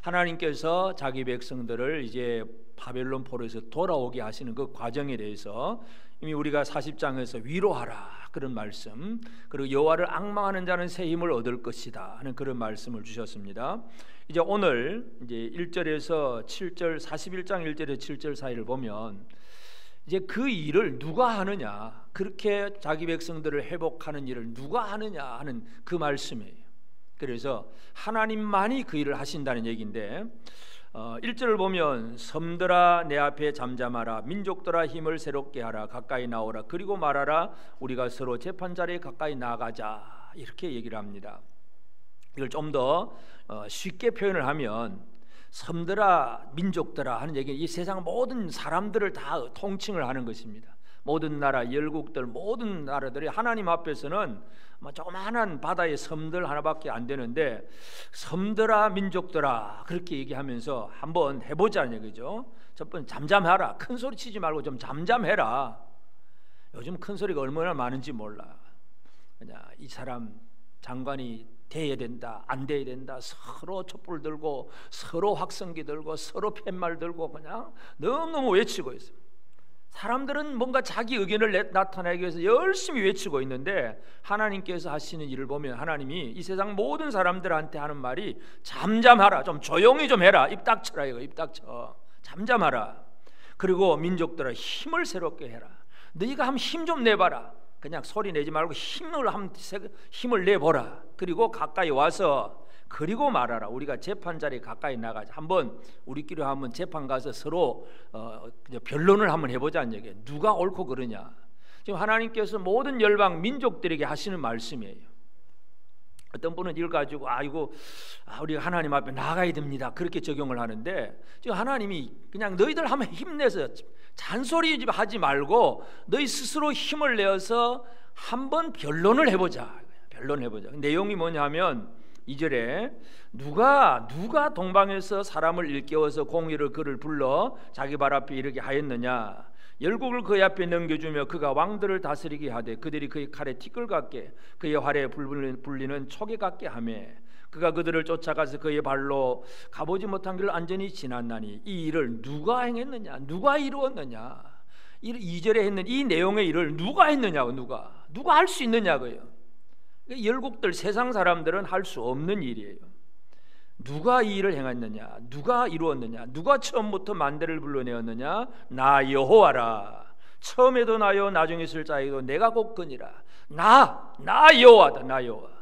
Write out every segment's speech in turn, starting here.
하나님께서 자기 백성들을 이제 바벨론 포로에서 돌아오게 하시는 그 과정에 대해서 이미 우리가 40장에서 위로하라 그런 말씀, 그리고 여호와를 앙망하는 자는 새 힘을 얻을 것이다 하는 그런 말씀을 주셨습니다. 이제 오늘 이제 1절에서 7절, 41장 1절에서 7절 사이를 보면 이제 그 일을 누가 하느냐, 그렇게 자기 백성들을 회복하는 일을 누가 하느냐 하는 그 말씀이에요. 그래서 하나님만이 그 일을 하신다는 얘기인데 1절을 보면 섬들아 내 앞에 잠잠하라, 민족들아 힘을 새롭게 하라, 가까이 나오라, 그리고 말하라, 우리가 서로 재판자리에 가까이 나가자, 이렇게 얘기를 합니다. 이걸 좀 더 쉽게 표현을 하면 섬들아 민족들아 하는 얘기는 이 세상 모든 사람들을 다 통칭을 하는 것입니다. 모든 나라, 열국들, 모든 나라들이 하나님 앞에서는 조그마한 바다의 섬들 하나밖에 안 되는데 섬들아 민족들아 그렇게 얘기하면서 한번 해보자는 얘기죠. 첫 번째 잠잠하라, 큰 소리 치지 말고 좀 잠잠해라. 요즘 큰 소리가 얼마나 많은지 몰라. 그냥 이 사람 장관이 돼야 된다, 안 돼야 된다, 서로 촛불 들고 서로 확성기 들고 서로 팻말 들고 그냥 너무너무 외치고 있어요. 사람들은 뭔가 자기 의견을 나타내기 위해서 열심히 외치고 있는데 하나님께서 하시는 일을 보면 하나님이 이 세상 모든 사람들한테 하는 말이 잠잠하라, 좀 조용히 좀 해라, 입 닥쳐라, 이거 입 닥쳐, 잠잠하라. 그리고 민족들아 힘을 새롭게 해라. 너희가 한번 힘 좀 내봐라. 그냥 소리 내지 말고 힘을 내보라. 그리고 가까이 와서 그리고 말하라. 우리가 재판 자리에 가까이 나가자. 한번 우리끼리 한번 재판 가서 서로 변론을 한번 해보자는 얘기예요. 누가 옳고 그러냐. 지금 하나님께서 모든 열방 민족들에게 하시는 말씀이에요. 어떤 분은 이걸 가지고 우리가 하나님 앞에 나가야 됩니다, 그렇게 적용을 하는데 지금 하나님이 그냥 너희들 한번 힘내서 잔소리 하지 말고 너희 스스로 힘을 내어서 한번 변론을 해보자. 변론해보자. 내용이 뭐냐면 2절에 누가 동방에서 사람을 일깨워서 공의를 그를 불러 자기 발 앞에 이르게 하였느냐. 열국을 그의 앞에 넘겨주며 그가 왕들을 다스리게 하되 그들이 그의 칼에 티끌 같게 그의 활에 불리는 촉에 같게 하며 그가 그들을 쫓아가서 그의 발로 가보지 못한 길을 안전히 지났나니 이 일을 누가 행했느냐, 누가 이루었느냐. 2절에 했는 이 내용의 일을 누가 했느냐고, 누가 할 수 있느냐고요. 열국들 세상 사람들은 할 수 없는 일이에요. 누가 이 일을 행했느냐, 누가 이루었느냐, 누가 처음부터 만대를 불러내었느냐. 나 여호와라. 처음에도 나요 나중에 있을 자에도 내가 곧거니라. 나 여호와다. 나 여호와.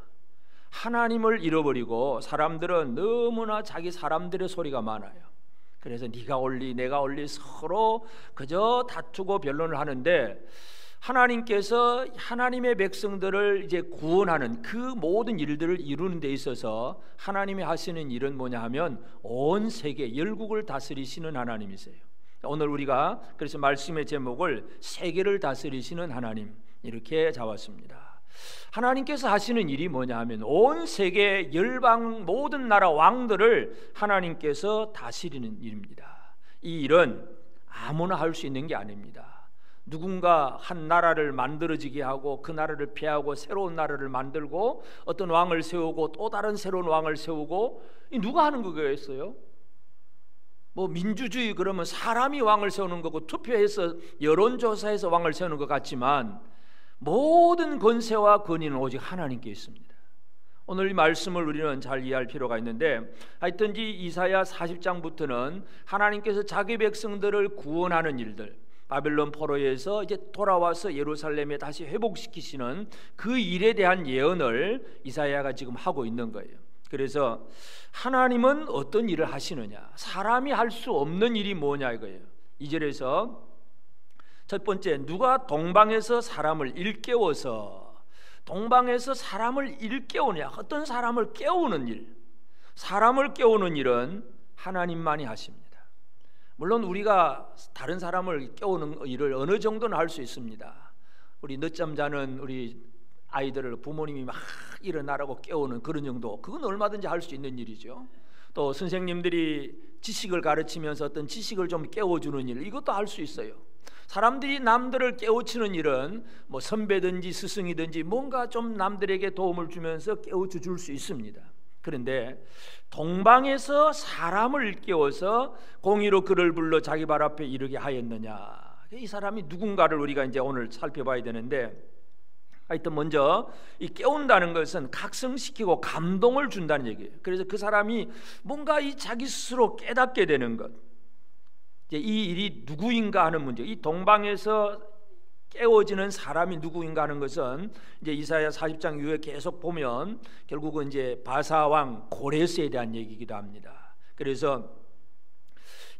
하나님을 잃어버리고 사람들은 너무나 자기 사람들의 소리가 많아요. 그래서 네가 옳리 내가 옳리 서로 그저 다투고 변론을 하는데 하나님께서 하나님의 백성들을 이제 구원하는 그 모든 일들을 이루는 데 있어서 하나님이 하시는 일은 뭐냐 하면 온 세계 열국을 다스리시는 하나님이세요. 오늘 우리가 그래서 말씀의 제목을 세계를 다스리시는 하나님 이렇게 잡았습니다. 하나님께서 하시는 일이 뭐냐 하면 온 세계 열방 모든 나라 왕들을 하나님께서 다스리는 일입니다. 이 일은 아무나 할 수 있는 게 아닙니다. 누군가 한 나라를 만들어지게 하고 그 나라를 폐하고 새로운 나라를 만들고 어떤 왕을 세우고 또 다른 새로운 왕을 세우고, 누가 하는 거겠어요? 뭐 민주주의 그러면 사람이 왕을 세우는 거고 투표해서 여론조사해서 왕을 세우는 것 같지만 모든 권세와 권위는 오직 하나님께 있습니다. 오늘 이 말씀을 우리는 잘 이해할 필요가 있는데 하여튼지 이사야 40장부터는 하나님께서 자기 백성들을 구원하는 일들, 바벨론 포로에서 이제 돌아와서 예루살렘에 다시 회복시키시는 그 일에 대한 예언을 이사야가 지금 하고 있는 거예요. 그래서 하나님은 어떤 일을 하시느냐, 사람이 할 수 없는 일이 뭐냐 이거예요. 2절에서 첫 번째, 누가 동방에서 사람을 일깨워서, 동방에서 사람을 일깨우냐, 어떤 사람을 깨우는 일, 사람을 깨우는 일은 하나님만이 하십니다. 물론 우리가 다른 사람을 깨우는 일을 어느 정도는 할 수 있습니다. 우리 늦잠 자는 우리 아이들을 부모님이 막 일어나라고 깨우는 그런 정도, 그건 얼마든지 할 수 있는 일이죠. 또 선생님들이 지식을 가르치면서 어떤 지식을 좀 깨워주는 일, 이것도 할 수 있어요. 사람들이 남들을 깨우치는 일은 뭐 선배든지 스승이든지 뭔가 좀 남들에게 도움을 주면서 깨우쳐 줄 수 있습니다. 그런데 동방에서 사람을 일깨워서 공의로 그를 불러 자기 발 앞에 이르게 하였느냐. 이 사람이 누군가를 우리가 이제 오늘 살펴봐야 되는데, 하여튼 먼저 이 깨운다는 것은 각성시키고 감동을 준다는 얘기예요. 그래서 그 사람이 뭔가 이 자기 스스로 깨닫게 되는 것, 이제 이 일이 누구인가 하는 문제, 이 동방에서 깨워지는 사람이 누구인가 하는 것은 이제 이사야 40장 이후에 계속 보면 결국은 이제 바사왕 고레스에 대한 얘기이기도 합니다. 그래서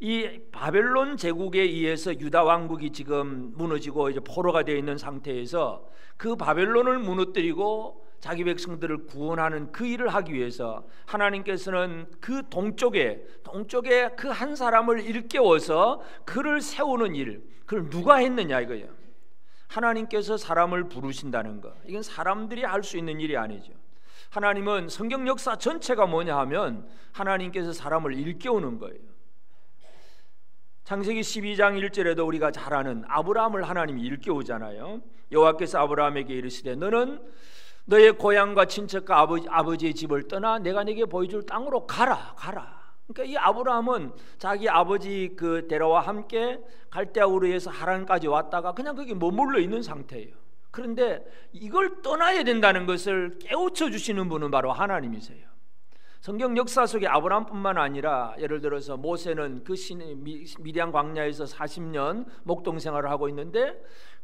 이 바벨론 제국에 의해서 유다 왕국이 지금 무너지고 이제 포로가 되어 있는 상태에서 그 바벨론을 무너뜨리고 자기 백성들을 구원하는 그 일을 하기 위해서 하나님께서는 그 동쪽에 그 한 사람을 일깨워서 그를 세우는 일, 그걸 누가 했느냐 이거예요. 하나님께서 사람을 부르신다는 것, 이건 사람들이 할 수 있는 일이 아니죠. 하나님은 성경 역사 전체가 뭐냐 하면 하나님께서 사람을 일깨우는 거예요. 창세기 12장 1절에도 우리가 잘 아는 아브라함을 하나님이 일깨우잖아요. 여호와께서 아브라함에게 이르시되 너는 너의 고향과 친척과 아버지의 집을 떠나 내가 네게 보여줄 땅으로 가라. 그러니까 이 아브라함은 자기 아버지 그 데려와 함께 갈대아 우르에서 하란까지 왔다가 그냥 거기 머물러 있는 상태예요. 그런데 이걸 떠나야 된다는 것을 깨우쳐 주시는 분은 바로 하나님이세요. 성경 역사 속에 아브라함뿐만 아니라 예를 들어서 모세는 그 미디안 광야에서 40년 목동 생활을 하고 있는데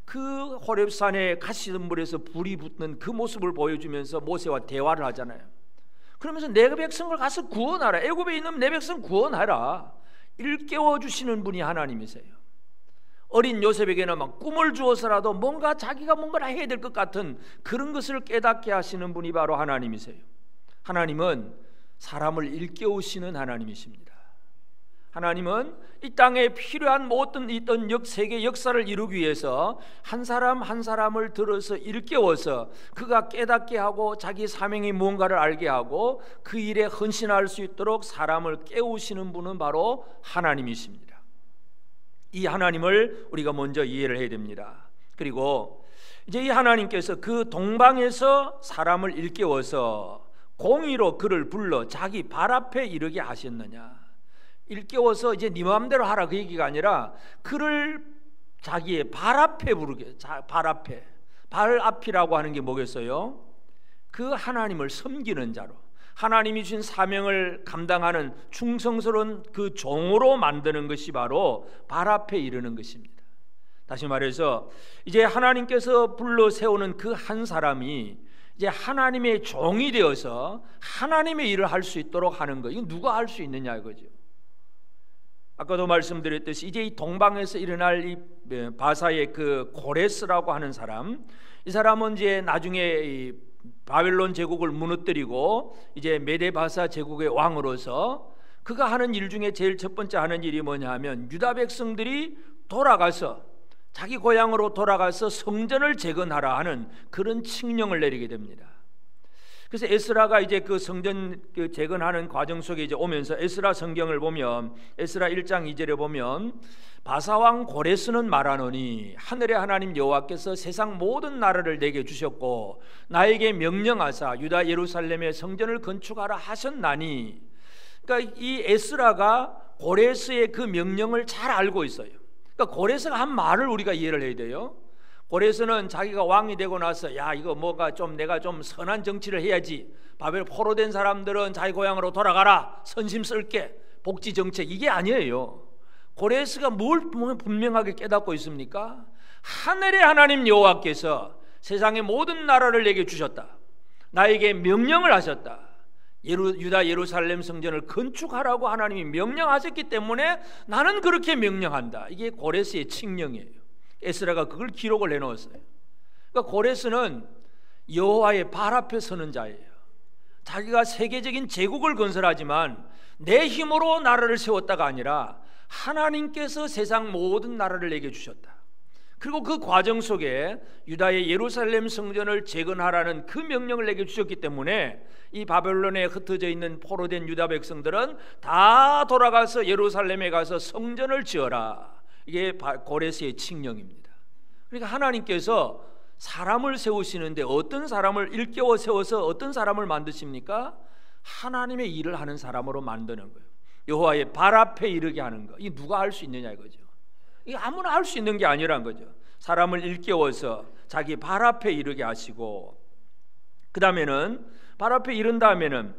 그 호렙산에 가시덤불에서 불이 붙는 그 모습을 보여주면서 모세와 대화를 하잖아요. 그러면서 내 백성을 가서 구원하라, 애굽에 있는 내 백성 구원하라, 일깨워 주시는 분이 하나님이세요. 어린 요셉에게는 막 꿈을 주어서라도 뭔가 자기가 뭔가를 해야 될 것 같은 그런 것을 깨닫게 하시는 분이 바로 하나님이세요. 하나님은 사람을 일깨우시는 하나님이십니다. 하나님은 이 땅에 필요한 모든 있던 세계 역사를 이루기 위해서 한 사람 한 사람을 들어서 일깨워서 그가 깨닫게 하고 자기 사명이 무언가를 알게 하고 그 일에 헌신할 수 있도록 사람을 깨우시는 분은 바로 하나님이십니다. 이 하나님을 우리가 먼저 이해를 해야 됩니다. 그리고 이제 이 하나님께서 그 동방에서 사람을 일깨워서 공의로 그를 불러 자기 발 앞에 이르게 하셨느냐. 일깨워서 이제 네 마음대로 하라 그 얘기가 아니라 그를 자기의 발 앞에 부르게. 발 앞이라고 하는 게 뭐겠어요? 그 하나님을 섬기는 자로, 하나님이 주신 사명을 감당하는 충성스러운 그 종으로 만드는 것이 바로 발 앞에 이르는 것입니다. 다시 말해서 이제 하나님께서 불러 세우는 그 한 사람이 이제 하나님의 종이 되어서 하나님의 일을 할 수 있도록 하는 거, 이건 누가 할 수 있느냐 이거죠. 아까도 말씀드렸듯이 이제 이 동방에서 일어날 이 바사의 그 고레스라고 하는 사람, 이 사람은 이제 나중에 이 바벨론 제국을 무너뜨리고 이제 메데바사 제국의 왕으로서 그가 하는 일 중에 제일 첫 번째 하는 일이 뭐냐 하면 유다 백성들이 돌아가서 자기 고향으로 돌아가서 성전을 재건하라 하는 그런 칙령을 내리게 됩니다. 그래서 에스라가 이제 그 성전 재건하는 과정 속에 이제 오면서 에스라 성경을 보면 에스라 1장 2절에 보면 바사왕 고레스는 말하노니 하늘의 하나님 여호와께서 세상 모든 나라를 내게 주셨고 나에게 명령하사 유다 예루살렘의 성전을 건축하라 하셨나니, 그러니까 이 에스라가 고레스의 그 명령을 잘 알고 있어요. 그러니까 고레스가 한 말을 우리가 이해를 해야 돼요. 고레스는 자기가 왕이 되고 나서 야 이거 뭐가 좀 내가 좀 선한 정치를 해야지, 바벨 포로된 사람들은 자기 고향으로 돌아가라, 선심 쓸게, 복지 정책, 이게 아니에요. 고레스가 뭘 분명하게 깨닫고 있습니까? 하늘의 하나님 여호와께서 세상의 모든 나라를 내게 주셨다, 나에게 명령을 하셨다, 유다 예루살렘 성전을 건축하라고 하나님이 명령하셨기 때문에 나는 그렇게 명령한다. 이게 고레스의 칙령이에요. 에스라가 그걸 기록을 해놓았어요. 그러니까 고레스는 여호와의 발 앞에 서는 자예요. 자기가 세계적인 제국을 건설하지만 내 힘으로 나라를 세웠다가 아니라 하나님께서 세상 모든 나라를 내게 주셨다. 그리고 그 과정 속에 유다의 예루살렘 성전을 재건하라는 그 명령을 내게 주셨기 때문에 이 바벨론에 흩어져 있는 포로된 유다 백성들은 다 돌아가서 예루살렘에 가서 성전을 지어라. 이게 고레스의 칙령입니다. 그러니까 하나님께서 사람을 세우시는데 어떤 사람을 일깨워 세워서 어떤 사람을 만드십니까? 하나님의 일을 하는 사람으로 만드는 거예요. 여호와의 발 앞에 이르게 하는 거. 이게 누가 할 수 있느냐 이거죠. 이게 아무나 할 수 있는 게 아니란 거죠. 사람을 일깨워서 자기 발 앞에 이르게 하시고, 그 다음에는 발 앞에 이른 다음에는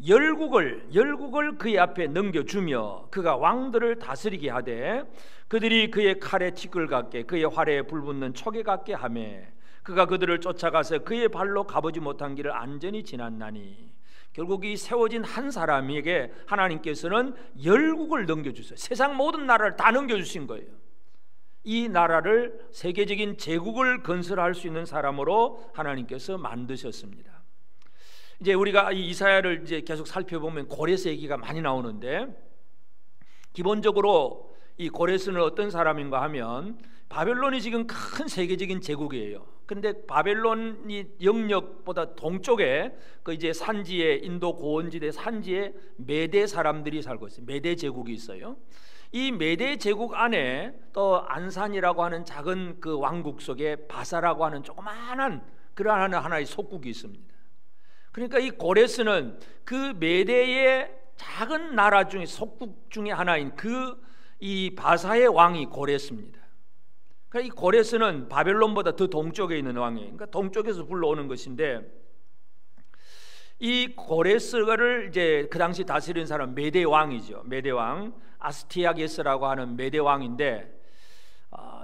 열국을 그의 앞에 넘겨주며 그가 왕들을 다스리게 하되 그들이 그의 칼에 티끌 같게 그의 활에 불붙는 촉에 같게 하매 그가 그들을 쫓아가서 그의 발로 가보지 못한 길을 안전히 지났나니. 결국 이 세워진 한 사람에게 하나님께서는 열국을 넘겨주세요. 세상 모든 나라를 다 넘겨주신 거예요. 이 나라를 세계적인 제국을 건설할 수 있는 사람으로 하나님께서 만드셨습니다. 이제 우리가 이 이사야를 이제 계속 살펴보면 고레스 얘기가 많이 나오는데, 기본적으로 이 고레스는 어떤 사람인가 하면 바벨론이 지금 큰 세계적인 제국이에요. 그런데 바벨론이 영역보다 동쪽에 그 이제 산지에, 인도 고원지대 산지에 메대 사람들이 살고 있어요. 메대 제국이 있어요. 이 메대 제국 안에 또 안산이라고 하는 작은 그 왕국 속에 바사라고 하는 조그마한 그러한 하나의 속국이 있습니다. 그러니까 이 고레스는 그 메대의 작은 나라 중에 속국 중에 하나인 이 바사의 왕이 고레스입니다. 그러니까 이 고레스는 바벨론보다 더 동쪽에 있는 왕이에요. 그러니까 동쪽에서 불러오는 것인데, 이 고레스를 이제 그 당시 다스리는 사람 메대 왕이죠. 메대 왕 아스티아게스라고 하는 메대 왕인데,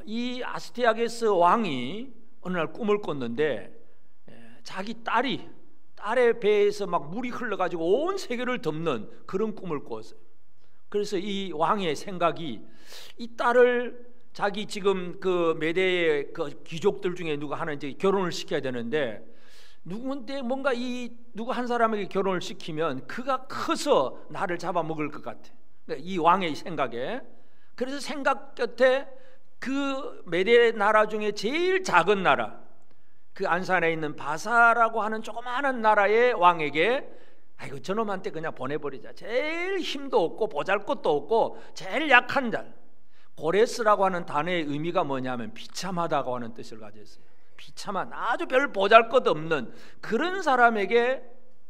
이 아스티아게스 왕이 어느 날 꿈을 꿨는데 자기 딸의 배에서 막 물이 흘러가지고 온 세계를 덮는 그런 꿈을 꿨어요. 그래서 이 왕의 생각이, 이 딸을 자기 지금 그 메대의 그 귀족들 중에 누가 하나 이제 결혼을 시켜야 되는데, 누구한테 뭔가 누구 한 사람에게 결혼을 시키면 그가 커서 나를 잡아먹을 것 같아. 이 왕의 생각에. 그래서 생각 끝에 그 메대 나라 중에 제일 작은 나라, 그 안산에 있는 바사라고 하는 조그마한 나라의 왕에게, 아이고 저놈한테 그냥 보내버리자. 제일 힘도 없고 보잘것도 없고 제일 약한 자. 고레스라고 하는 단어의 의미가 뭐냐면 비참하다고 하는 뜻을 가지고 있어요. 비참한, 아주 별 보잘것 없는 그런 사람에게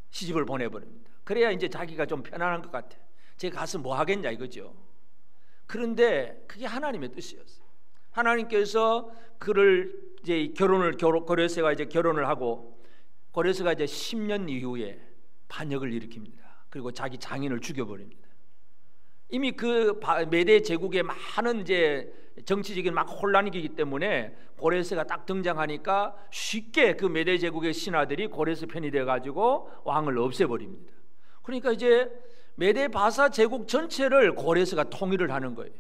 시집을 보내버립니다. 그래야 이제 자기가 좀 편안한 것 같아. 제가 가서 뭐 하겠냐 이거죠. 그런데 그게 하나님의 뜻이었어요. 하나님께서 그를 이제 고레스가 이제 결혼을 하고, 고레스가 이제 10년 이후에 반역을 일으킵니다. 그리고 자기 장인을 죽여버립니다. 이미 그 메대 제국에 많은 이제 정치적인 막 혼란이기 때문에 고레스가 딱 등장하니까 쉽게 그 메대 제국의 신하들이 고레스 편이 돼 가지고 왕을 없애버립니다. 그러니까 이제 메대 바사 제국 전체를 고레스가 통일을 하는 거예요.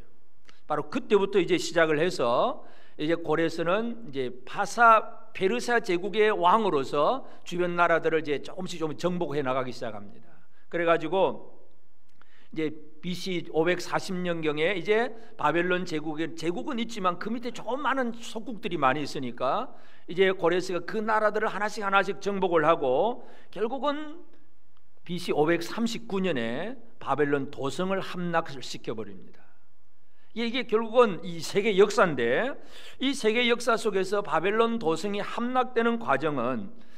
바로 그때부터 이제 시작을 해서 이제 고레스는 이제 페르시아 제국의 왕으로서 주변 나라들을 이제 조금씩 정복해 나가기 시작합니다. 그래가지고 이제 BC 540년경에 이제 바벨론 제국은 있지만 그 밑에 조금 많은 속국들이 많이 있으니까 이제 고레스가 그 나라들을 하나씩 정복을 하고, 결국은 BC 539년에 바벨론 도성을 함락을 시켜버립니다. 이게 결국은 이 세계 역사인데, 이 세계 역사 속에서 바벨론 도성이 함락되는 과정은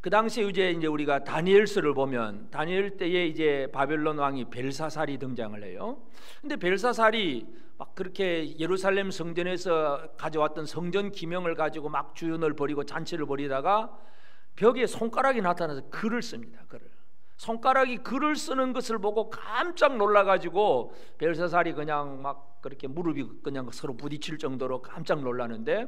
그 당시에 이제 우리가 다니엘서를 보면 다니엘 때에 이제 바벨론 왕이 벨사살이 등장을 해요. 근데 벨사살이 막 그렇게 예루살렘 성전에서 가져왔던 성전 기명을 가지고 막 주연을 벌이고 잔치를 벌이다가 벽에 손가락이 나타나서 글을 씁니다. 손가락이 글을 쓰는 것을 보고 깜짝 놀라가지고 벨사살이 그냥 막 그렇게 무릎이 그냥 서로 부딪힐 정도로 깜짝 놀라는데,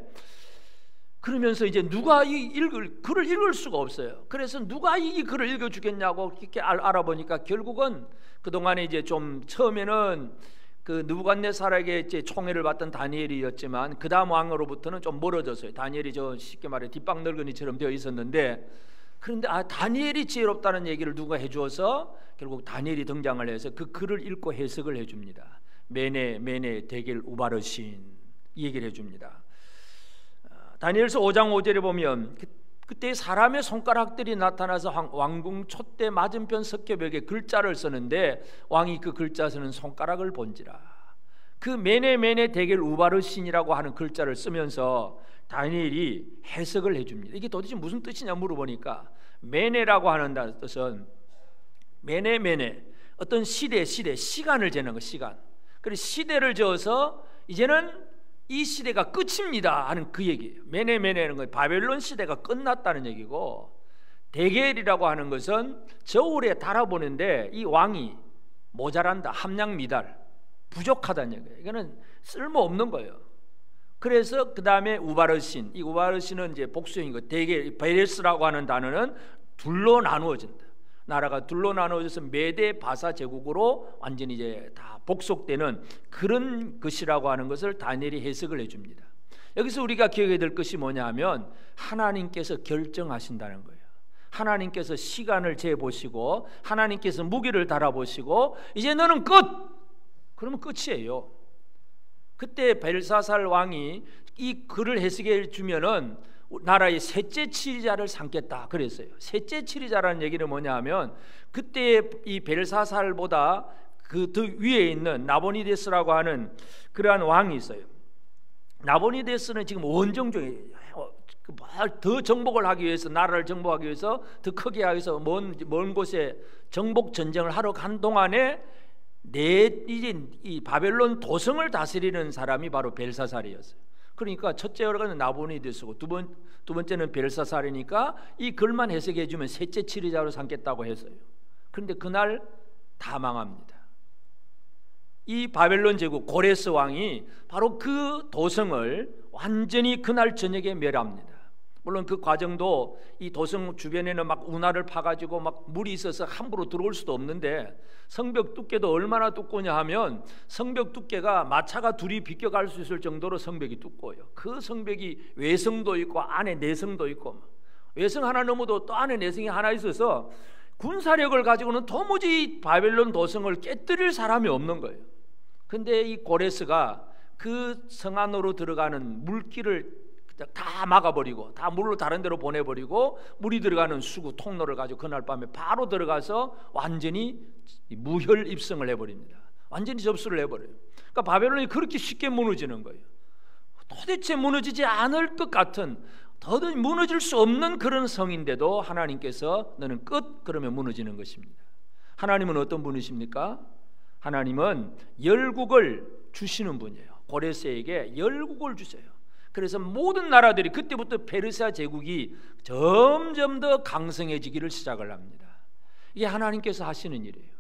그러면서 이제 누가 글을 읽을 수가 없어요. 그래서 누가 이 글을 읽어주겠냐고 이렇게 알아보니까 결국은 그동안에 이제 좀 처음에는 그 느부갓네살에게 이제 총애를 받던 다니엘이었지만 그 다음 왕으로부터는 좀 멀어졌어요. 다니엘이 저 쉽게 말해 뒷방늙은이처럼 되어 있었는데, 그런데 다니엘이 지혜롭다는 얘기를 누가 해주어서 결국 다니엘이 등장을 해서 그 글을 읽고 해석을 해줍니다. 메네 데겔 우바르신, 이 얘기를 해줍니다. 다니엘서 5장 5절에 보면 그때 사람의 손가락들이 나타나서 왕궁 촛대 맞은편 석회벽에 글자를 쓰는데 왕이 그 글자 쓰는 손가락을 본지라. 그 메네 데겔 우바르신이라고 하는 글자를 쓰면서 다니엘이 해석을 해줍니다. 이게 도대체 무슨 뜻이냐 물어보니까 메네라고 하는 뜻은 메네 어떤 시간을 재는 거, 시간. 그래서 시대를 저어서 이제는 이 시대가 끝입니다 하는 그 얘기예요. 메네하는 건 바벨론 시대가 끝났다는 얘기고, 데겔이라고 하는 것은 저울에 달아보는데 이 왕이 모자란다, 함량 미달, 부족하다는 얘기예요. 이거는 쓸모없는 거예요. 그래서 그 다음에 우바르신, 이 우바르신은 이제 복수형인 거. 데겔, 베레스라고 하는 단어는 둘로 나누어진다. 나라가 둘로 나누어져서 메데 바사 제국으로 완전히 이제 다 복속되는 그런 것이라고 하는 것을 다니엘이 해석을 해줍니다. 여기서 우리가 기억해야 될 것이 뭐냐 하면 하나님께서 결정하신다는 거예요. 하나님께서 시간을 재보시고 하나님께서 무기를 달아보시고 이제 너는 끝! 그러면 끝이에요. 그때 벨사살 왕이 이 글을 해석해 주면은 나라의 셋째 치리자를 삼겠다 그랬어요. 셋째 치리자라는 얘기는 뭐냐 하면 그때 이 벨사살보다 그 더 위에 있는 나보니데스라고 하는 그러한 왕이 있어요. 나보니데스는 지금 원정종이에요. 더 정복을 하기 위해서, 나라를 정복하기 위해서, 더 크게 하기 위해서 먼 곳에 정복 전쟁을 하러 간 동안에 이제 이 바벨론 도성을 다스리는 사람이 바로 벨사살이었어요. 그러니까 첫째는 나보니데스고 두 번째는 벨사살이니까 이 글만 해석해 주면 셋째 치리자로 삼겠다고 했어요. 그런데 그날 다 망합니다. 이 바벨론 제국 고레스 왕이 바로 그 도성을 완전히 그날 저녁에 멸합니다. 물론 그 과정도 이 도성 주변에는 막 운하를 파가지고 막 물이 있어서 함부로 들어올 수도 없는데, 성벽 두께도 얼마나 두꺼냐 하면 성벽 두께가 마차가 둘이 비껴갈 수 있을 정도로 성벽이 두꺼워요. 그 성벽이 외성도 있고 안에 내성도 있고, 외성 하나 넘어도 또 안에 내성이 하나 있어서 군사력을 가지고는 도무지 바벨론 도성을 깨뜨릴 사람이 없는 거예요. 근데 이 고레스가 그 성 안으로 들어가는 물길을 다 막아버리고 다 물로 다른 데로 보내버리고 물이 들어가는 수구 통로를 가지고 그날 밤에 바로 들어가서 완전히 무혈 입성을 해버립니다. 완전히 접수를 해버려요. 그러니까 바벨론이 그렇게 쉽게 무너지는 거예요. 도대체 무너지지 않을 것 같은, 더더욱 무너질 수 없는 그런 성인데도 하나님께서 너는 끝 그러면 무너지는 것입니다. 하나님은 어떤 분이십니까? 하나님은 열국을 주시는 분이에요. 고레스에게 열국을 주세요. 그래서 모든 나라들이 그때부터 페르시아 제국이 점점 더 강성해지기를 시작을 합니다. 이게 하나님께서 하시는 일이에요.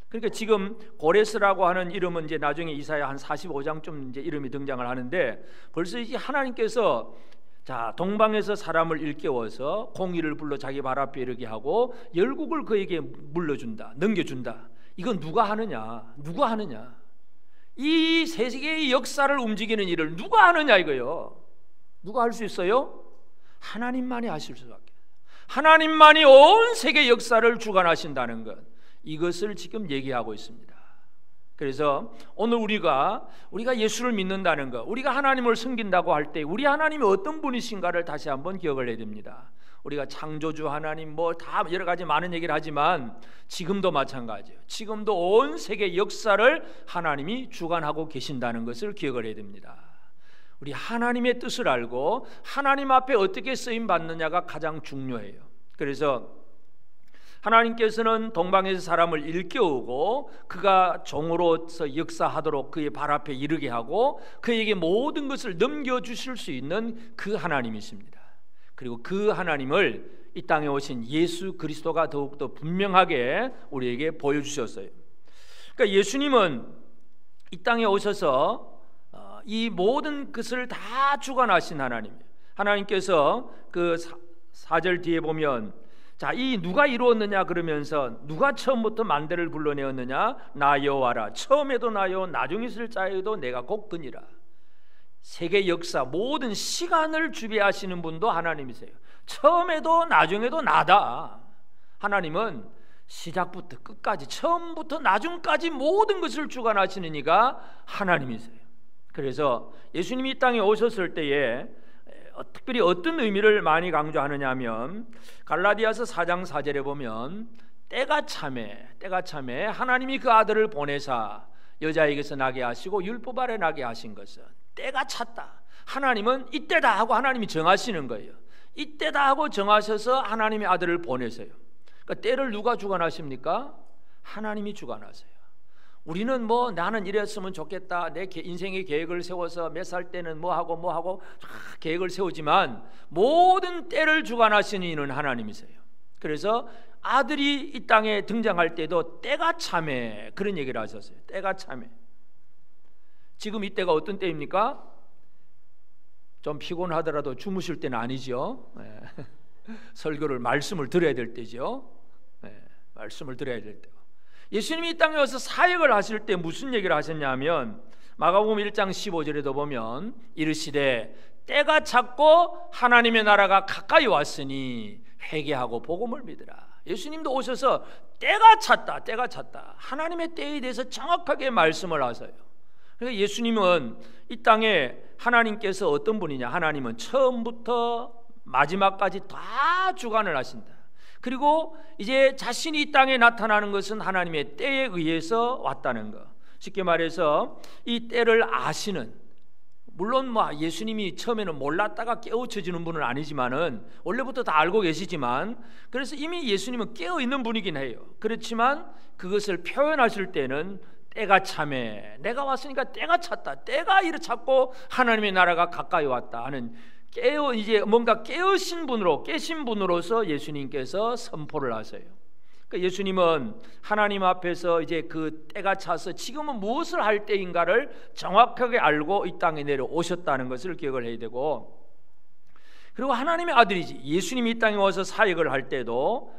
그러니까 지금 고레스라고 하는 이름은 이제 나중에 이사야 한 45장쯤 이제 이름이 등장을 하는데, 벌써 이제 하나님께서 자 동방에서 사람을 일깨워서 공의를 불러 자기 발 앞에 이르게 하고 열국을 그에게 물려준다, 넘겨준다. 이건 누가 하느냐? 누가 하느냐? 이 세계의 역사를 움직이는 일을 누가 하느냐 이거요. 누가 할 수 있어요? 하나님만이 하실 수밖에. 하나님만이 온 세계 역사를 주관하신다는 것, 이것을 지금 얘기하고 있습니다. 그래서 오늘 우리가 예수를 믿는다는 것, 우리가 하나님을 섬긴다고 할 때 우리 하나님이 어떤 분이신가를 다시 한번 기억을 해야 됩니다. 우리가 창조주 하나님 뭐 다 여러 가지 많은 얘기를 하지만 지금도 마찬가지예요. 지금도 온 세계 역사를 하나님이 주관하고 계신다는 것을 기억을 해야 됩니다. 우리 하나님의 뜻을 알고 하나님 앞에 어떻게 쓰임 받느냐가 가장 중요해요. 그래서 하나님께서는 동방에서 사람을 일깨우고 그가 종으로서 역사하도록 그의 발 앞에 이르게 하고 그에게 모든 것을 넘겨주실 수 있는 그 하나님이십니다. 그리고 그 하나님을 이 땅에 오신 예수 그리스도가 더욱더 분명하게 우리에게 보여주셨어요. 그러니까 예수님은 이 땅에 오셔서 이 모든 것을 다 주관하신 하나님이에요. 하나님께서 그 4절 뒤에 보면 자, 이 누가 이루었느냐 그러면서 누가 처음부터 만대를 불러내었느냐? 나 여호와라. 처음에도 나요 나중에 있을 자에도 내가 곧 그니라. 세계 역사 모든 시간을 주비하시는 분도 하나님이세요. 처음에도 나중에도 나다. 하나님은 시작부터 끝까지 처음부터 나중까지 모든 것을 주관하시는 이가 하나님이세요. 그래서 예수님이 이 땅에 오셨을 때에 특별히 어떤 의미를 많이 강조하느냐 하면 갈라디아서 4장 4절에 보면 때가 참에 하나님이 그 아들을 보내사 여자에게서 나게 하시고 율법 아래 나게 하신 것은 때가 찼다. 하나님은 이때다 하고 하나님이 정하시는 거예요. 이때다 하고 정하셔서 하나님의 아들을 보내세요. 그러니까 때를 누가 주관하십니까? 하나님이 주관하세요. 우리는 뭐 나는 이랬으면 좋겠다, 내 인생의 계획을 세워서 몇 살 때는 뭐 하고 계획을 세우지만 모든 때를 주관하시는 이는 하나님이세요. 그래서 아들이 이 땅에 등장할 때도 때가 참해, 그런 얘기를 하셨어요. 때가 참해. 지금 이때가 어떤 때입니까? 좀 피곤하더라도 주무실 때는 아니죠. 설교를 말씀을 들어야 될 때죠. 말씀을 들어야 될 때고, 예수님이 이 땅에 와서 사역을 하실 때 무슨 얘기를 하셨냐면 마가복음 1장 15절에도 보면 이르시되 때가 찼고 하나님의 나라가 가까이 왔으니 회개하고 복음을 믿으라. 예수님도 오셔서 때가 찼다, 때가 찼다, 하나님의 때에 대해서 정확하게 말씀을 하세요. 그러니까 예수님은 이 땅에 하나님께서 어떤 분이냐, 하나님은 처음부터 마지막까지 다 주관을 하신다. 그리고 이제 자신이 이 땅에 나타나는 것은 하나님의 때에 의해서 왔다는 것. 쉽게 말해서 이 때를 아시는, 물론 뭐 예수님이 처음에는 몰랐다가 깨우쳐지는 분은 아니지만은 원래부터 다 알고 계시지만, 그래서 이미 예수님은 깨어 있는 분이긴 해요. 그렇지만 그것을 표현하실 때는 때가 참해, 내가 왔으니까 때가 찼다, 때가 이렇게 찼고 하나님의 나라가 가까이 왔다 하는, 이제 뭔가 깨신 분으로서 예수님께서 선포를 하세요. 그러니까 예수님은 하나님 앞에서 이제 그 때가 차서 지금은 무엇을 할 때인가를 정확하게 알고 이 땅에 내려오셨다는 것을 기억을 해야 되고, 그리고 하나님의 아들이지 예수님이 이 땅에 와서 사역을 할 때도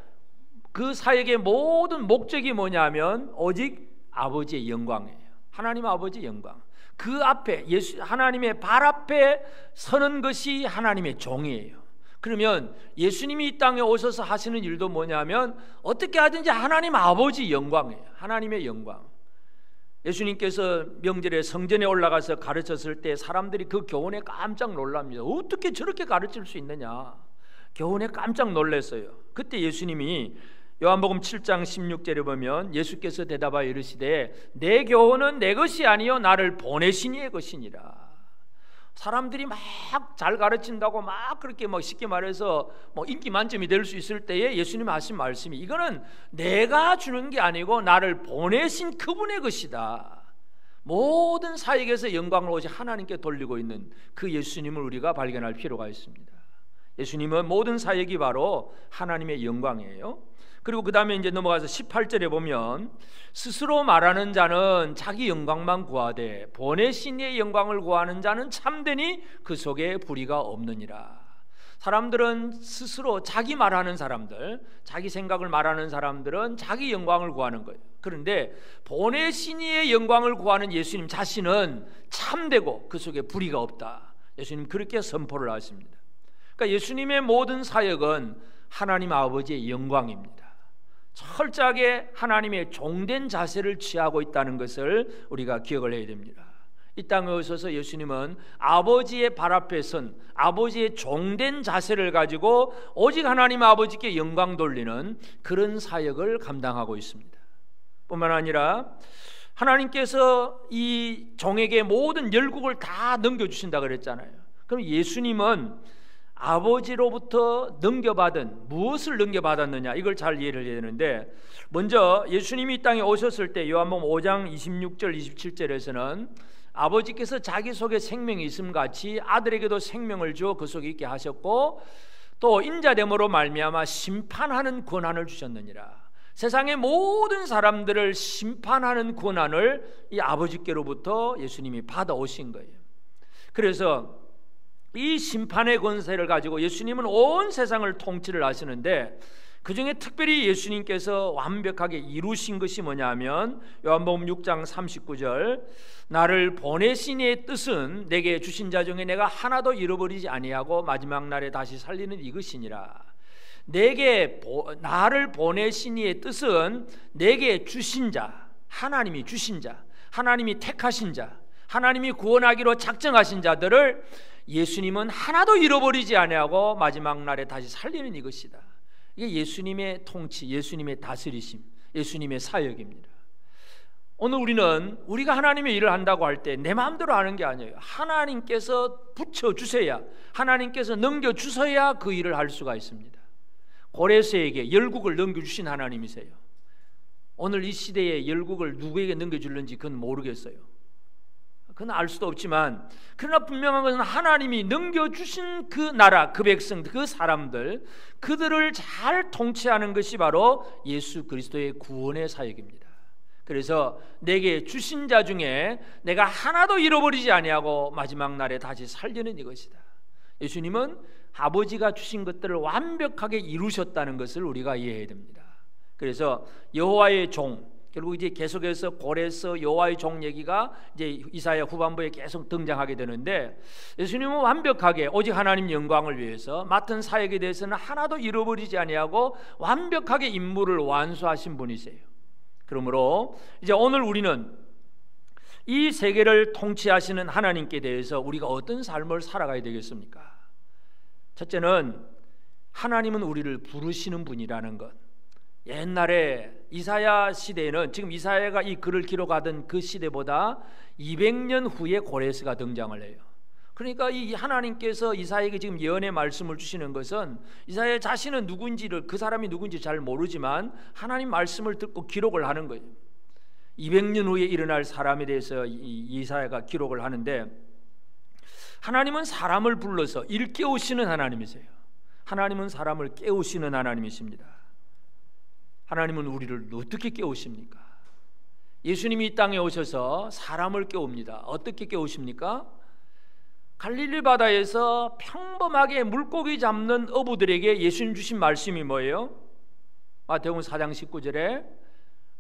그 사역의 모든 목적이 뭐냐면 오직 아버지의 영광이에요. 하나님 아버지의 영광. 그 앞에 하나님의 발 앞에 서는 것이 하나님의 종이에요. 그러면 예수님이 이 땅에 오셔서 하시는 일도 뭐냐면 어떻게 하든지 하나님 아버지 영광이에요. 하나님의 영광. 예수님께서 명절에 성전에 올라가서 가르쳤을 때 사람들이 그 교훈에 깜짝 놀랍니다. 어떻게 저렇게 가르칠 수 있느냐, 교훈에 깜짝 놀랐어요. 그때 예수님이 요한복음 7장 16절에 보면 예수께서 대답하여 이르시되 내 교훈은 내 것이 아니요 나를 보내신 이의 것이니라. 사람들이 막 잘 가르친다고 막 그렇게 막 쉽게 말해서 뭐 인기 만점이 될 수 있을 때에 예수님 하신 말씀이, 이거는 내가 주는 게 아니고 나를 보내신 그분의 것이다. 모든 사역에서 영광을 오직 하나님께 돌리고 있는 그 예수님을 우리가 발견할 필요가 있습니다. 예수님은 모든 사역이 바로 하나님의 영광이에요. 그리고 그 다음에 이제 넘어가서 18절에 보면 스스로 말하는 자는 자기 영광만 구하되 보내신 이의 영광을 구하는 자는 참되니 그 속에 불의가 없느니라. 사람들은 스스로 자기 말하는 사람들, 자기 생각을 말하는 사람들은 자기 영광을 구하는 거예요. 그런데 보내신 이의 영광을 구하는 예수님 자신은 참되고 그 속에 불의가 없다. 예수님 그렇게 선포를 하십니다. 그러니까 예수님의 모든 사역은 하나님 아버지의 영광입니다. 철저하게 하나님의 종된 자세를 취하고 있다는 것을 우리가 기억을 해야 됩니다. 이 땅에 오셔서 예수님은 아버지의 발 앞에 선 아버지의 종된 자세를 가지고 오직 하나님 아버지께 영광 돌리는 그런 사역을 감당하고 있습니다. 뿐만 아니라 하나님께서 이 종에게 모든 열국을 다 넘겨주신다 그랬잖아요. 그럼 예수님은 아버지로부터 넘겨받은, 무엇을 넘겨받았느냐, 이걸 잘 이해를 해야 되는데, 먼저 예수님이 이 땅에 오셨을 때 요한복음 5장 26절 27절에서는 아버지께서 자기 속에 생명이 있음 같이 아들에게도 생명을 주어 그 속에 있게 하셨고, 또 인자됨으로 말미암아 심판하는 권한을 주셨느니라. 세상의 모든 사람들을 심판하는 권한을 이 아버지께로부터 예수님이 받아오신 거예요. 그래서 이 심판의 권세를 가지고 예수님은 온 세상을 통치를 하시는데, 그 중에 특별히 예수님께서 완벽하게 이루신 것이 뭐냐면 요한복음 6장 39절 나를 보내신 이의 뜻은 내게 주신 자 중에 내가 하나도 잃어버리지 아니하고 마지막 날에 다시 살리는 이것이니라. 나를 보내신 이의 뜻은 내게 주신 자, 하나님이 주신 자, 하나님이 택하신 자, 하나님이 구원하기로 작정하신 자들을 예수님은 하나도 잃어버리지 아니하고 마지막 날에 다시 살리는 이것이다. 이게 예수님의 통치, 예수님의 다스리심, 예수님의 사역입니다. 오늘 우리가 하나님의 일을 한다고 할 때 내 마음대로 하는 게 아니에요. 하나님께서 붙여주셔야, 하나님께서 넘겨주셔야 그 일을 할 수가 있습니다. 고레스에게 열국을 넘겨주신 하나님이세요. 오늘 이 시대의 열국을 누구에게 넘겨줄는지 그건 모르겠어요. 그건 알 수도 없지만, 그러나 분명한 것은 하나님이 넘겨주신 그 나라, 그 백성, 그 사람들, 그들을 잘 통치하는 것이 바로 예수 그리스도의 구원의 사역입니다. 그래서 내게 주신 자 중에 내가 하나도 잃어버리지 아니하고 마지막 날에 다시 살리는 이것이다. 예수님은 아버지가 주신 것들을 완벽하게 이루셨다는 것을 우리가 이해해야 됩니다. 그래서 여호와의 종, 결국 이제 계속해서 고레스 여호와의 종 얘기가 이제 이사야 후반부에 계속 등장하게 되는데, 예수님은 완벽하게 오직 하나님 영광을 위해서 맡은 사역에 대해서는 하나도 잃어버리지 아니하고 완벽하게 임무를 완수하신 분이세요. 그러므로 이제 오늘 우리는 이 세계를 통치하시는 하나님께 대해서 우리가 어떤 삶을 살아가야 되겠습니까? 첫째는 하나님은 우리를 부르시는 분이라는 것. 옛날에 이사야 시대에는, 지금 이사야가 이 글을 기록하던 그 시대보다 200년 후에 고레스가 등장을 해요. 그러니까 이 하나님께서 이사야에게 지금 예언의 말씀을 주시는 것은 이사야 자신은 누군지를, 그 사람이 누군지 잘 모르지만 하나님 말씀을 듣고 기록을 하는 거예요. 200년 후에 일어날 사람에 대해서 이사야가 기록을 하는데, 하나님은 사람을 불러서 일깨우시는 하나님이세요. 하나님은 사람을 깨우시는 하나님이십니다. 하나님은 우리를 어떻게 깨우십니까? 예수님이 이 땅에 오셔서 사람을 깨웁니다. 어떻게 깨우십니까? 갈릴리 바다에서 평범하게 물고기 잡는 어부들에게 예수님 주신 말씀이 뭐예요? 마태복음 4장 19절에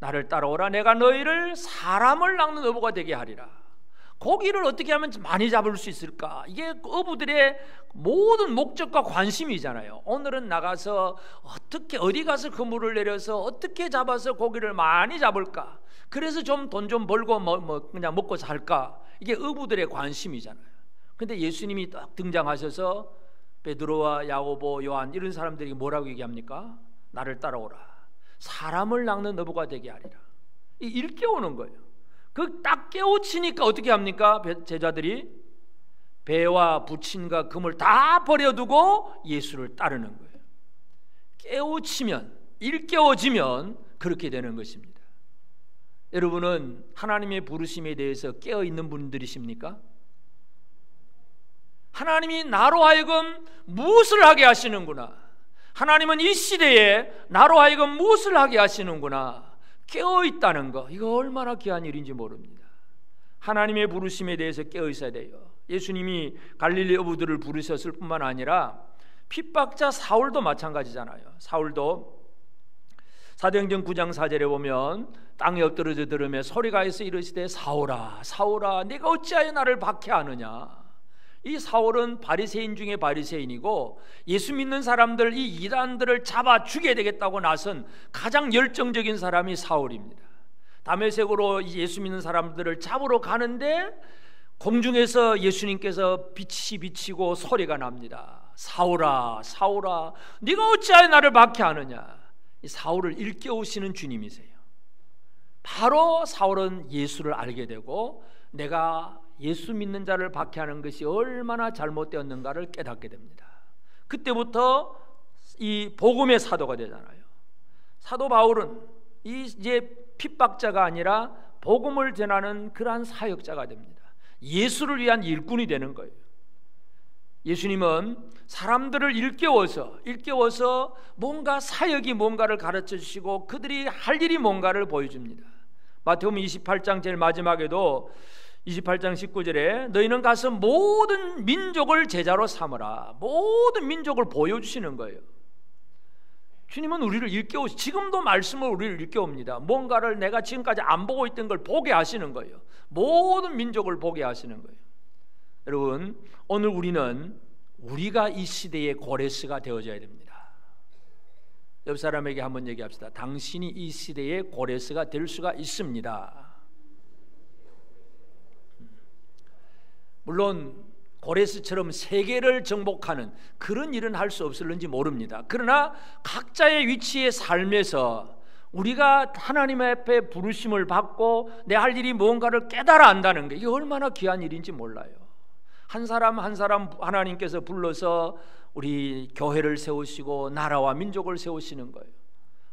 나를 따라오라, 내가 너희를 사람을 낚는 어부가 되게 하리라. 고기를 어떻게 하면 많이 잡을 수 있을까? 이게 어부들의 모든 목적과 관심이잖아요. 오늘은 나가서 어떻게, 어디 가서 그물을 내려서 어떻게 잡아서 고기를 많이 잡을까? 그래서 좀 돈 좀 벌고 그냥 먹고 살까? 이게 어부들의 관심이잖아요. 근데 예수님이 딱 등장하셔서 베드로와 야고보, 요한 이런 사람들이 뭐라고 얘기합니까? 나를 따라오라, 사람을 낚는 어부가 되게 하리라. 일깨우는 거예요. 그 딱 깨우치니까 어떻게 합니까? 제자들이 배와 부친과 금을 다 버려두고 예수를 따르는 거예요. 깨우치면, 일깨워지면 그렇게 되는 것입니다. 여러분은 하나님의 부르심에 대해서 깨어있는 분들이십니까? 하나님이 나로 하여금 무엇을 하게 하시는구나, 하나님은 이 시대에 나로 하여금 무엇을 하게 하시는구나, 깨어있다는 거, 이거 얼마나 귀한 일인지 모릅니다. 하나님의 부르심에 대해서 깨어있어야 돼요. 예수님이 갈릴리 어부들을 부르셨을 뿐만 아니라 핍박자 사울도 마찬가지잖아요. 사울도 사도행전 9장 4절에 보면 땅에 엎드러져 들으며 소리가 있어 이르시되 사울아 사울아 네가 어찌하여 나를 박해하느냐. 이 사울은 바리새인 중에 바리새인이고 예수 믿는 사람들, 이 이단들을 잡아 죽여야 되겠다고 나선 가장 열정적인 사람이 사울입니다. 다메섹으로 예수 믿는 사람들을 잡으러 가는데 공중에서 예수님께서 빛이 비치고 소리가 납니다. 사울아 사울아 네가 어찌하여 나를 박해하느냐. 이 사울을 일깨우시는 주님이세요. 바로 사울은 예수를 알게 되고 내가 예수 믿는 자를 박해하는 것이 얼마나 잘못되었는가를 깨닫게 됩니다. 그때부터 이 복음의 사도가 되잖아요. 사도 바울은 이제 핍박자가 아니라 복음을 전하는 그러한 사역자가 됩니다. 예수를 위한 일꾼이 되는 거예요. 예수님은 사람들을 일깨워서 뭔가 사역이 뭔가를 가르쳐 주시고 그들이 할 일이 뭔가를 보여줍니다. 마태복음 28장 제일 마지막에도 28장 19절에 너희는 가서 모든 민족을 제자로 삼으라. 모든 민족을 보여주시는 거예요. 주님은 우리를 지금도 말씀을 우리를 일깨웁니다. 뭔가를 내가 지금까지 안 보고 있던 걸 보게 하시는 거예요. 모든 민족을 보게 하시는 거예요. 여러분, 오늘 우리가 이 시대의 고레스가 되어져야 됩니다. 옆 사람에게 한번 얘기합시다. 당신이 이 시대의 고레스가 될 수가 있습니다. 물론 고레스처럼 세계를 정복하는 그런 일은 할 수 없을는지 모릅니다. 그러나 각자의 위치의 삶에서 우리가 하나님 앞에 부르심을 받고 내 할 일이 뭔가를 깨달아 안다는 게 이게 얼마나 귀한 일인지 몰라요. 한 사람 한 사람 하나님께서 불러서 우리 교회를 세우시고 나라와 민족을 세우시는 거예요.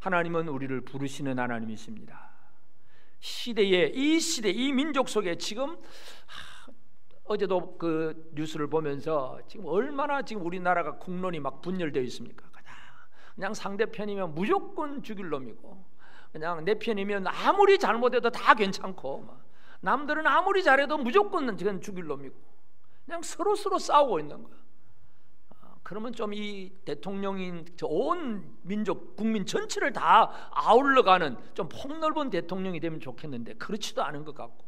하나님은 우리를 부르시는 하나님이십니다. 이 시대, 이 민족 속에 지금 어제도 그 뉴스를 보면서 지금 얼마나 지금 우리나라가 국론이 막 분열되어 있습니까? 그냥 상대편이면 무조건 죽일 놈이고, 그냥 내 편이면 아무리 잘못해도 다 괜찮고, 남들은 아무리 잘해도 무조건 지금 죽일 놈이고, 그냥 서로 싸우고 있는 거야. 그러면 좀 이 대통령인 온 민족, 국민 전체를 다 아울러가는 좀 폭넓은 대통령이 되면 좋겠는데 그렇지도 않은 것 같고,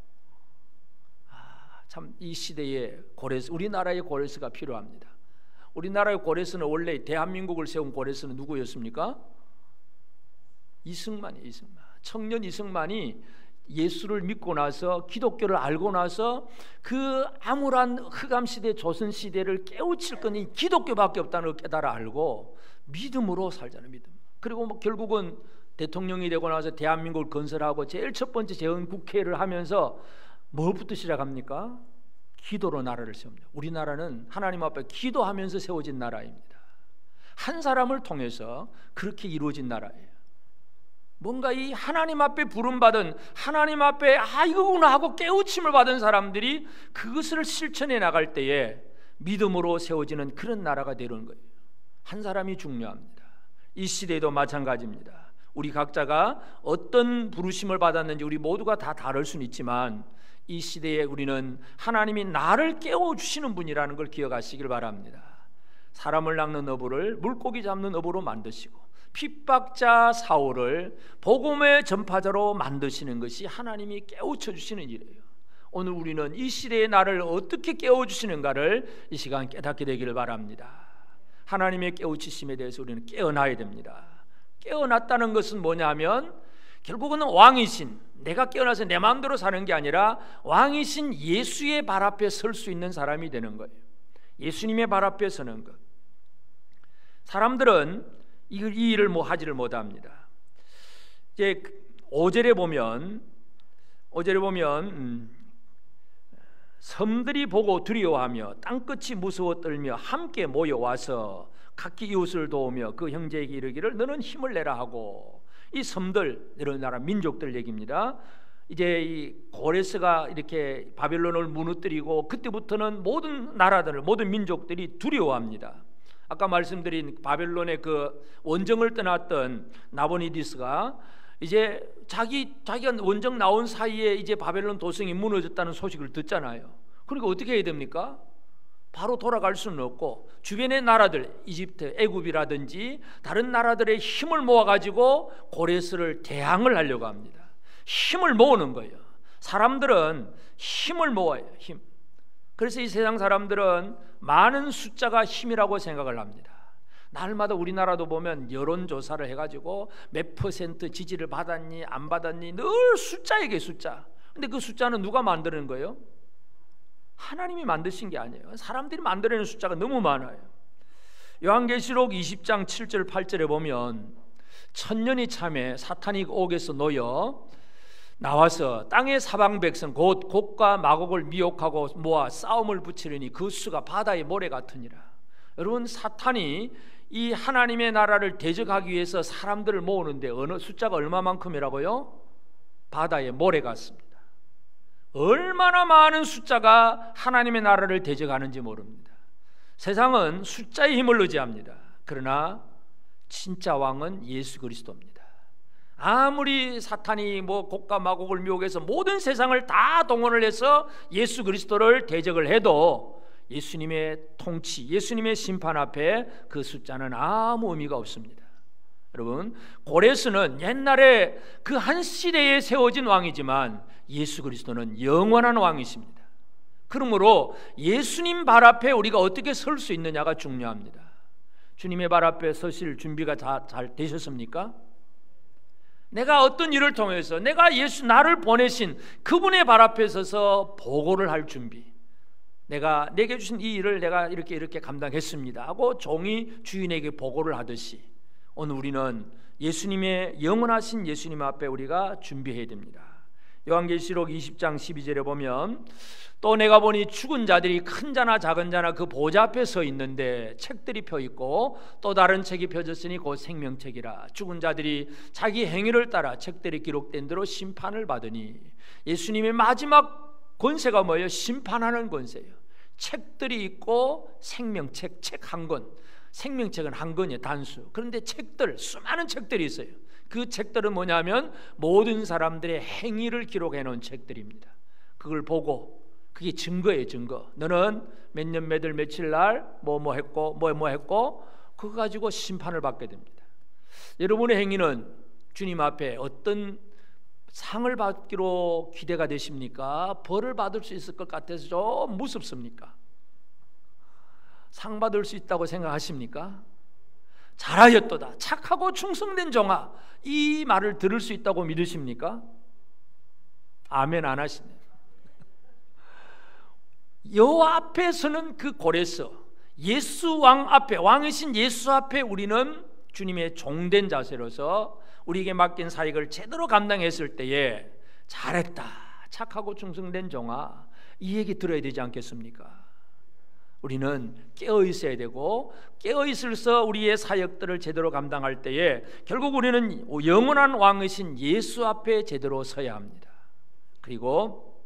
참 이 시대에 고레스, 우리나라의 고레스가 필요합니다. 우리나라의 고레스는 원래 대한민국을 세운 고레스는 누구였습니까? 이승만이에요. 청년 이승만이 예수를 믿고 나서, 기독교를 알고 나서 그 암울한 흑암시대 조선시대를 깨우칠 건 이 기독교밖에 없다는 걸 깨달아 알고 믿음으로 살자는 믿음. 그리고 결국은 대통령이 되고 나서 대한민국을 건설하고 제일 첫 번째 재헌국회를 하면서 뭐부터 시작합니까? 기도로 나라를 세웁니다. 우리나라는 하나님 앞에 기도하면서 세워진 나라입니다. 한 사람을 통해서 그렇게 이루어진 나라예요. 뭔가 이 하나님 앞에 부름받은, 하나님 앞에 이거구나 하고 깨우침을 받은 사람들이 그것을 실천해 나갈 때에 믿음으로 세워지는 그런 나라가 되는 거예요. 한 사람이 중요합니다. 이 시대에도 마찬가지입니다. 우리 각자가 어떤 부르심을 받았는지 우리 모두가 다 다를 수는 있지만 이 시대에 우리는 하나님이 나를 깨워주시는 분이라는 걸 기억하시길 바랍니다. 사람을 낚는 어부를 물고기 잡는 어부로 만드시고 핍박자 사울을 복음의 전파자로 만드시는 것이 하나님이 깨우쳐 주시는 일이에요. 오늘 우리는 이 시대의 나를 어떻게 깨워주시는가를 이 시간 깨닫게 되기를 바랍니다. 하나님의 깨우치심에 대해서 우리는 깨어나야 됩니다. 깨어났다는 것은 뭐냐면 결국은 왕이신, 내가 깨어나서 내 마음대로 사는 게 아니라 왕이신 예수의 발 앞에 설 수 있는 사람이 되는 거예요. 예수님의 발 앞에 서는 것. 사람들은 이 일을 하지를 못합니다. 이제 5절에 보면 섬들이 보고 두려워하며 땅끝이 무서워 떨며 함께 모여와서 각기 이웃을 도우며 그 형제에게 이르기를 너는 힘을 내라 하고, 이 섬들, 이런 나라 민족들 얘기입니다. 이제 이 고레스가 이렇게 바벨론을 무너뜨리고 그때부터는 모든 나라들, 모든 민족들이 두려워합니다. 아까 말씀드린 바벨론의 그 원정을 떠났던 나보니디스가 이제 자기가 원정 나온 사이에 이제 바벨론 도성이 무너졌다는 소식을 듣잖아요. 그러니까 어떻게 해야 됩니까? 바로 돌아갈 수는 없고 주변의 나라들, 이집트, 애굽이라든지 다른 나라들의 힘을 모아가지고 고레스를 대항을 하려고 합니다. 힘을 모으는 거예요. 사람들은 힘을 모아요. 힘. 그래서 이 세상 사람들은 많은 숫자가 힘이라고 생각을 합니다. 날마다 우리나라도 보면 여론조사를 해가지고 몇 퍼센트 지지를 받았니 안 받았니 늘 숫자 얘기해, 숫자. 근데 그 숫자는 누가 만드는 거예요? 하나님이 만드신 게 아니에요. 사람들이 만들어내는 숫자가 너무 많아요. 요한계시록 20장 7절 8절에 보면 천년이 참에 사탄이 옥에서 놓여 나와서 땅의 사방 백성 곧 곡과 마곡을 미혹하고 모아 싸움을 붙이려니 그 수가 바다의 모래 같으니라. 여러분, 사탄이 이 하나님의 나라를 대적하기 위해서 사람들을 모으는데 어느 숫자가 얼마만큼이라고요? 바다의 모래 같습니다. 얼마나 많은 숫자가 하나님의 나라를 대적하는지 모릅니다. 세상은 숫자의 힘을 의지합니다. 그러나 진짜 왕은 예수 그리스도입니다. 아무리 사탄이 곡과 마곡을 미혹해서 모든 세상을 다 동원을 해서 예수 그리스도를 대적을 해도 예수님의 통치, 예수님의 심판 앞에 그 숫자는 아무 의미가 없습니다. 여러분, 고레스는 옛날에 그 한 시대에 세워진 왕이지만 예수 그리스도는 영원한 왕이십니다. 그러므로 예수님 발 앞에 우리가 어떻게 설 수 있느냐가 중요합니다. 주님의 발 앞에 서실 준비가 잘 되셨습니까? 내가 어떤 일을 통해서 내가 나를 보내신 그분의 발 앞에 서서 보고를 할 준비, 내게 주신 이 일을 내가 이렇게 감당했습니다 하고 종이 주인에게 보고를 하듯이 오늘 우리는 예수님의 영원하신 예수님 앞에 우리가 준비해야 됩니다. 요한계시록 20장 12절에 보면 또 내가 보니 죽은 자들이 큰 자나 작은 자나 그 보좌 앞에 서 있는데 책들이 펴 있고 또 다른 책이 펴졌으니 곧 생명책이라. 죽은 자들이 자기 행위를 따라 책들이 기록된 대로 심판을 받으니, 예수님의 마지막 권세가 뭐예요? 심판하는 권세예요. 책들이 있고 생명책, 책 한 권. 생명책은 한 권이에요, 단수. 그런데 책들, 수많은 책들이 있어요. 그 책들은 뭐냐면 모든 사람들의 행위를 기록해 놓은 책들입니다. 그걸 보고, 그게 증거예요, 증거. 너는 몇 년 몇 월 며칠 날 뭐 했고 뭐 했고, 그거 가지고 심판을 받게 됩니다. 여러분의 행위는 주님 앞에 어떤 상을 받기로 기대가 되십니까? 벌을 받을 수 있을 것 같아서 좀 무섭습니까? 상 받을 수 있다고 생각하십니까? 잘하였도다, 착하고 충성된 종아, 이 말을 들을 수 있다고 믿으십니까? 아멘 안 하시네요. 여호와 앞에서는 그 고레서, 예수 왕 앞에, 왕이신 예수 앞에 우리는 주님의 종된 자세로서 우리에게 맡긴 사역을 제대로 감당했을 때에 잘했다, 착하고 충성된 종아, 이 얘기 들어야 되지 않겠습니까? 우리는 깨어 있어야 되고, 깨어 있어서 우리의 사역들을 제대로 감당할 때에 결국 우리는 영원한 왕이신 예수 앞에 제대로 서야 합니다. 그리고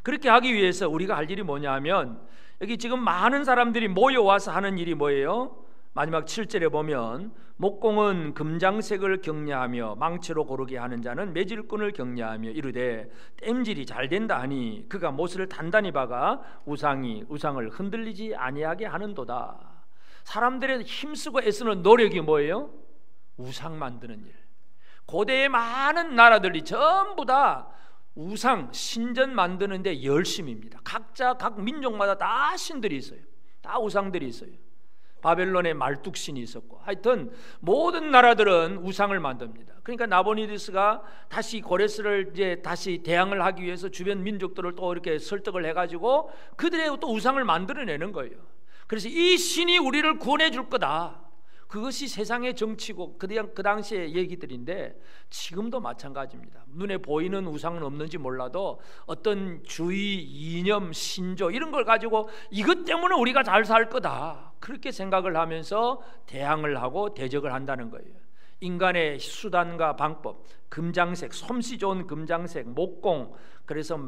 그렇게 하기 위해서 우리가 할 일이 뭐냐 하면, 여기 지금 많은 사람들이 모여와서 하는 일이 뭐예요? 마지막 7절에 보면 목공은 금장색을 경려하며 망치로 고르게 하는 자는 매질꾼을 경려하며 이르되 땜질이 잘 된다 하니 그가 못을 단단히 박아 우상을 흔들리지 아니하게 하는도다. 사람들의 힘쓰고 애쓰는 노력이 뭐예요? 우상 만드는 일. 고대의 많은 나라들이 전부 다 우상, 신전 만드는 데 열심입니다. 각자 각 민족마다 다 신들이 있어요. 다 우상들이 있어요. 바벨론에 말뚝신이 있었고, 하여튼 모든 나라들은 우상을 만듭니다. 그러니까 나보니두스가 다시 고레스를 이제 다시 대항을 하기 위해서 주변 민족들을 또 이렇게 설득을 해가지고 그들의 또 우상을 만들어내는 거예요. 그래서 이 신이 우리를 구원해 줄 거다. 그것이 세상의 정치고 그 당시의 얘기들인데 지금도 마찬가지입니다. 눈에 보이는 우상은 없는지 몰라도 어떤 주의, 이념, 신조 이런 걸 가지고 이것 때문에 우리가 잘 살 거다, 그렇게 생각을 하면서 대항을 하고 대적을 한다는 거예요. 인간의 수단과 방법, 금장색, 솜씨 좋은 금장색, 목공, 그래서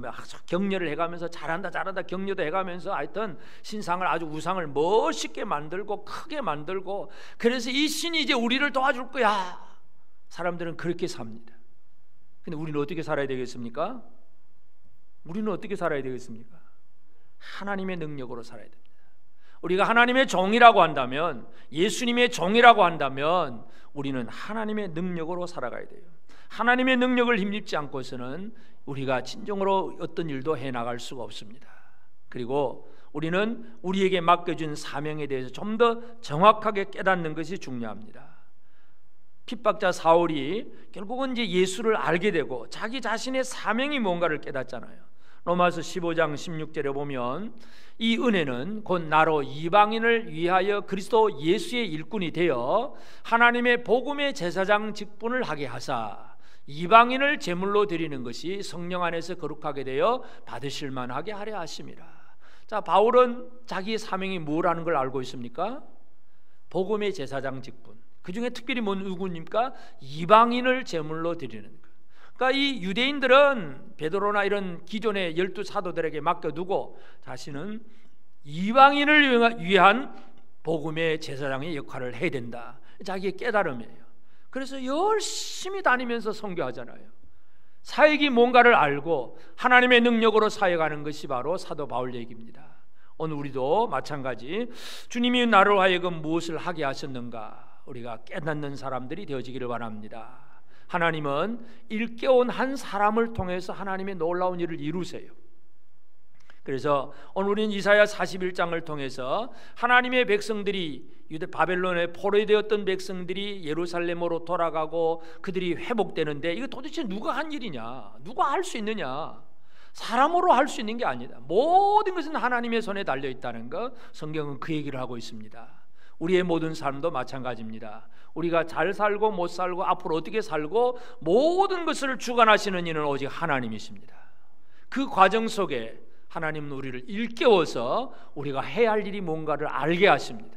격려를 해가면서 잘한다 격려도 해가면서 하여튼 신상을, 아주 우상을 멋있게 만들고 크게 만들고, 그래서 이 신이 이제 우리를 도와줄 거야. 사람들은 그렇게 삽니다. 근데 우리는 어떻게 살아야 되겠습니까? 우리는 어떻게 살아야 되겠습니까? 하나님의 능력으로 살아야 됩니다. 우리가 하나님의 종이라고 한다면, 예수님의 종이라고 한다면 우리는 하나님의 능력으로 살아가야 돼요. 하나님의 능력을 힘입지 않고서는 우리가 진정으로 어떤 일도 해나갈 수가 없습니다. 그리고 우리는 우리에게 맡겨준 사명에 대해서 좀 더 정확하게 깨닫는 것이 중요합니다. 핍박자 사울이 결국은 이제 예수를 알게 되고 자기 자신의 사명이 뭔가를 깨닫잖아요. 로마서 15장 16절에 보면 이 은혜는 곧 나로 이방인을 위하여 그리스도 예수의 일꾼이 되어 하나님의 복음의 제사장 직분을 하게 하사 이방인을 제물로 드리는 것이 성령 안에서 거룩하게 되어 받으실 만하게 하려 하심이라. 자, 바울은 자기의 사명이 뭐라는 걸 알고 있습니까? 복음의 제사장 직분. 그 중에 특별히 누구입니까? 이방인을 제물로 드리는 것. 그러니까 이 유대인들은 베드로나 이런 기존의 12사도들에게 맡겨두고 자신은 이방인을 위한 복음의 제사장의 역할을 해야 된다. 자기의 깨달음이에요. 그래서 열심히 다니면서 선교하잖아요. 사역이 뭔가를 알고 하나님의 능력으로 사역하는 것이 바로 사도 바울 얘기입니다. 오늘 우리도 마찬가지 주님이 나로 하여금 무엇을 하게 하셨는가 우리가 깨닫는 사람들이 되어지기를 바랍니다. 하나님은 일깨운 한 사람을 통해서 하나님의 놀라운 일을 이루세요. 그래서 오늘 우리는 이사야 41장을 통해서 하나님의 백성들이 유대 바벨론에 포로되었던 백성들이 예루살렘으로 돌아가고 그들이 회복되는데 이거 도대체 누가 한 일이냐, 누가 할 수 있느냐, 사람으로 할 수 있는 게 아니다. 모든 것은 하나님의 손에 달려 있다는 것, 성경은 그 얘기를 하고 있습니다. 우리의 모든 삶도 마찬가지입니다. 우리가 잘 살고 못 살고 앞으로 어떻게 살고 모든 것을 주관하시는 이는 오직 하나님이십니다. 그 과정 속에 하나님은 우리를 일깨워서 우리가 해야 할 일이 뭔가를 알게 하십니다.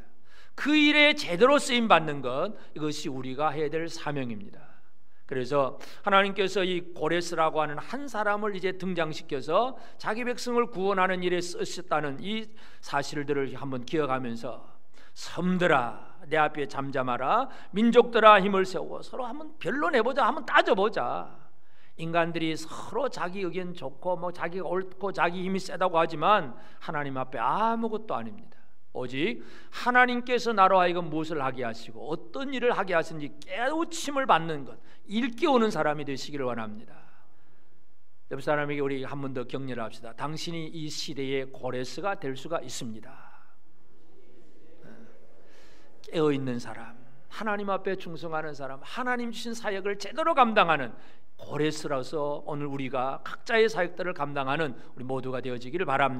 그 일에 제대로 쓰임 받는 것, 이것이 우리가 해야 될 사명입니다. 그래서 하나님께서 이 고레스라고 하는 한 사람을 이제 등장시켜서 자기 백성을 구원하는 일에 쓰셨다는 이 사실들을 한번 기억하면서, 섬들아 내 앞에 잠잠하라, 민족들아 힘을 세우고 서로 한번 변론해보자, 한번 따져보자. 인간들이 서로 자기 의견 좋고 뭐 자기가 옳고 자기 힘이 세다고 하지만 하나님 앞에 아무것도 아닙니다. 오직 하나님께서 나로 하여금 무엇을 하게 하시고 어떤 일을 하게 하신지 깨우침을 받는 것, 일깨우는 사람이 되시기를 원합니다. 옆 사람에게 우리 한 번 더 격려를 합시다. 당신이 이 시대의 고레스가 될 수가 있습니다. 깨어있는 사람, 하나님 앞에 충성하는 사람, 하나님 주신 사역을 제대로 감당하는 고레스라서 오늘 우리가 각자의 사역들을 감당하는 우리 모두가 되어지기를 바랍니다.